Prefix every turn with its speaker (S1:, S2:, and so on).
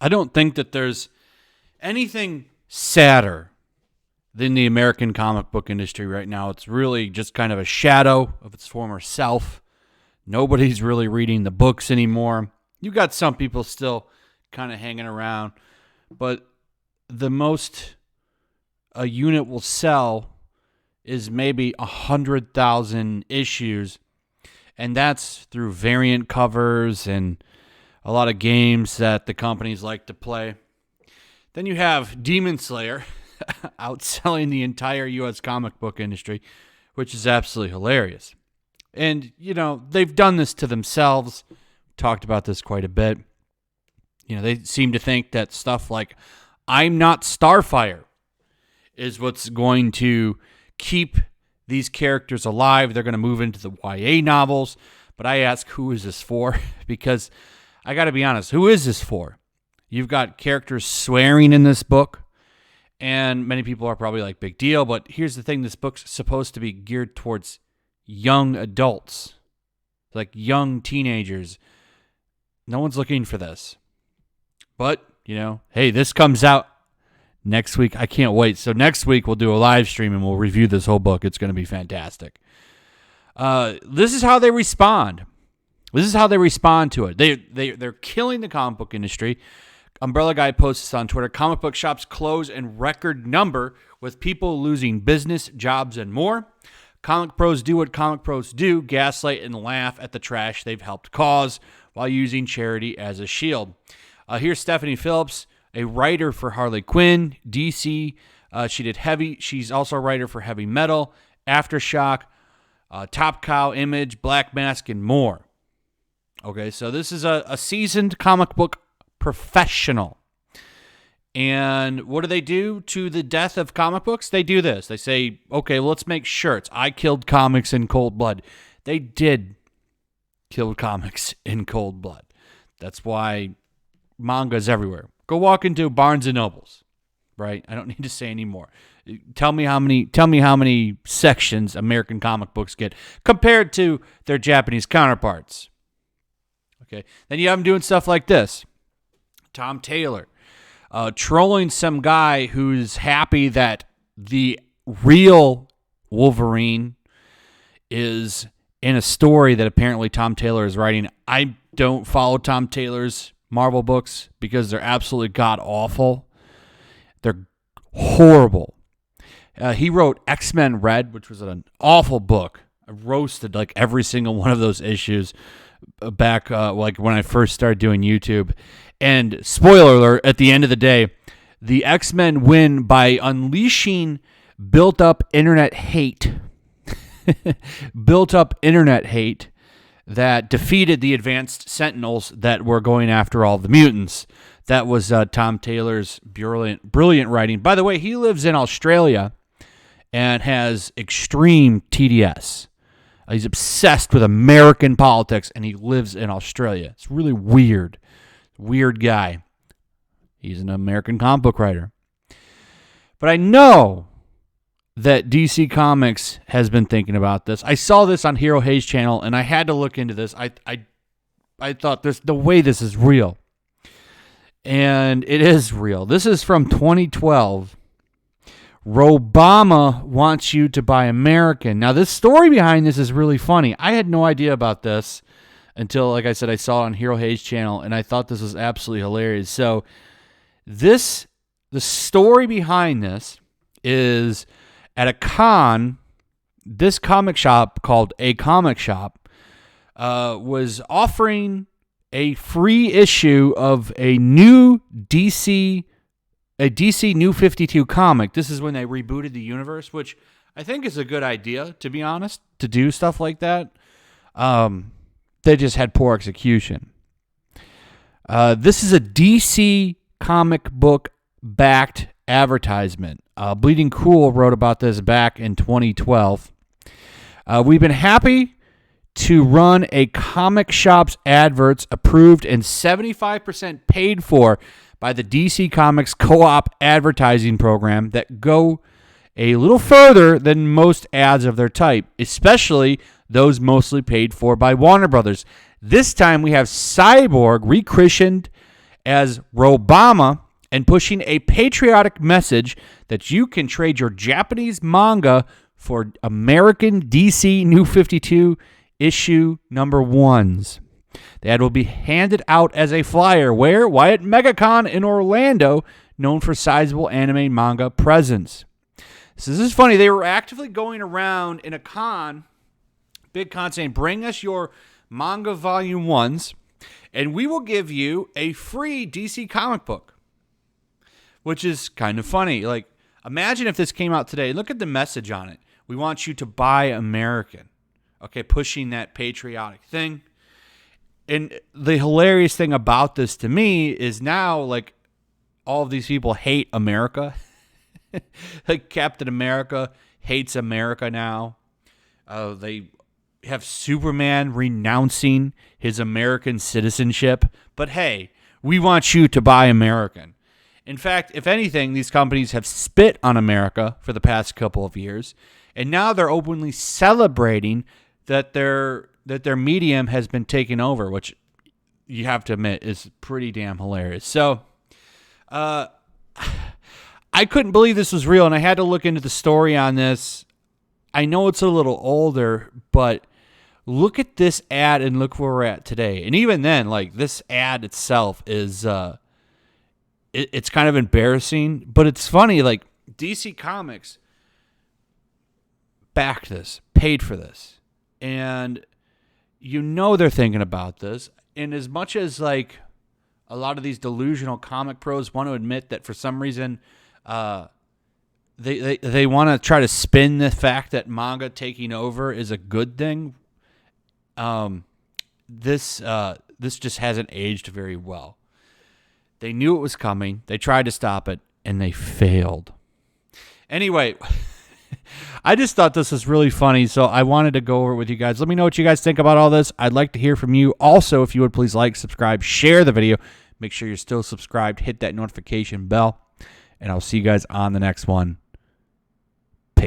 S1: I don't think that there's anything sadder than the American comic book industry right now. It's really just kind of a shadow of its former self. Nobody's really reading the books anymore. You got some people still kind of hanging around, but the most a unit will sell is maybe 100,000 issues, and that's through variant covers and a lot of games that the companies like to play. Then you have Demon Slayer outselling the entire U.S. comic book industry, which is absolutely hilarious. And, they've done this to themselves. Talked about this quite a bit. They seem to think that stuff like I'm Not Starfire is what's going to keep these characters alive. They're going to move into the YA novels. But I ask, who is this for? Because I got to be honest, who is this for? You've got characters swearing in this book, and many people are probably like, big deal. But here's the thing, this book's supposed to be geared towards young adults, like young teenagers. No one's looking for this. But, hey, this comes out next week. I can't wait. So next week we'll do a live stream and we'll review this whole book. It's going to be fantastic. This is how they respond. This is how they respond to it. They're killing the comic book industry. Umbrella Guy posts this on Twitter. Comic book shops close in record number with people losing business, jobs, and more. Comic pros do what comic pros do, gaslight and laugh at the trash they've helped cause while using charity as a shield. Here's Stephanie Phillips, a writer for Harley Quinn, DC. She's also a writer for Heavy Metal, Aftershock, Top Cow, Image, Black Mask, and more. Okay, so this is a seasoned comic book professional. And what do they do to the death of comic books? They do this. They say, okay, well, let's make shirts. I killed comics in cold blood. They did kill comics in cold blood. That's why manga's everywhere. Go walk into Barnes and Nobles, right? I don't need to say any more. Tell me how many sections American comic books get compared to their Japanese counterparts. Okay. Then you have them doing stuff like this. Tom Taylor trolling some guy who's happy that the real Wolverine is in a story that apparently Tom Taylor is writing. I don't follow Tom Taylor's Marvel books because they're absolutely god-awful. They're horrible. He wrote X-Men Red, which was an awful book. I roasted like every single one of those issues back like when I first started doing YouTube. And spoiler alert, at the end of the day, the X-Men win by unleashing built-up internet hate. Built-up internet hate that defeated the advanced Sentinels that were going after all the mutants. That was Tom Taylor's brilliant writing. By the way, he lives in Australia and has extreme TDS. He's obsessed with American politics, and he lives in Australia. It's really weird. Weird guy. He's an American comic book writer. But I know that DC Comics has been thinking about this. I saw this on Hero Hayes' channel, and I had to look into this. I thought the way this is real. And it is real. This is from 2012. Robama wants you to buy American. Now, this story behind this is really funny. I had no idea about this until, like I said, I saw it on Hero Hayes' channel, and I thought this was absolutely hilarious. So, the story behind this is at a con, this comic shop called A Comic Shop was offering a free issue of a new DC New 52 comic. This is when they rebooted the universe, which I think is a good idea, to be honest, to do stuff like that. They just had poor execution. This is a DC comic book backed advertisement. Bleeding Cool wrote about this back in 2012. We've been happy to run a comic shop's adverts approved and 75% paid for by the DC Comics co-op advertising program that go a little further than most ads of their type, especially those mostly paid for by Warner Brothers. This time we have Cyborg rechristened as Robama and pushing a patriotic message that you can trade your Japanese manga for American DC New 52 issue number 1s. The ad will be handed out as a flyer where? Why, at MegaCon in Orlando, known for sizable anime manga presence. So this is funny. They were actively going around in a big con, saying, bring us your manga volume 1s, and we will give you a free DC comic book, which is kind of funny. Like, imagine if this came out today. Look at the message on it. We want you to buy American. Okay, pushing that patriotic thing. And the hilarious thing about this to me is now, like, all of these people hate America. Like, Captain America hates America now. They have Superman renouncing his American citizenship. But hey, we want you to buy American. In fact, if anything, these companies have spit on America for the past couple of years. And now they're openly celebrating that their medium has been taken over, which you have to admit is pretty damn hilarious. So, I couldn't believe this was real, and I had to look into the story on this. I know it's a little older, but look at this ad and look where we're at today. And even then, like, this ad itself is, it's kind of embarrassing, but it's funny. Like, DC Comics backed this, paid for this, and you know they're thinking about this. And as much as, like, a lot of these delusional comic pros want to admit that for some reason they want to try to spin the fact that manga taking over is a good thing, this just hasn't aged very well. They knew it was coming. They tried to stop it, and they failed. Anyway, I just thought this was really funny, so I wanted to go over it with you guys. Let me know what you guys think about all this. I'd like to hear from you. Also, if you would please like, subscribe, share the video. Make sure you're still subscribed. Hit that notification bell, and I'll see you guys on the next one.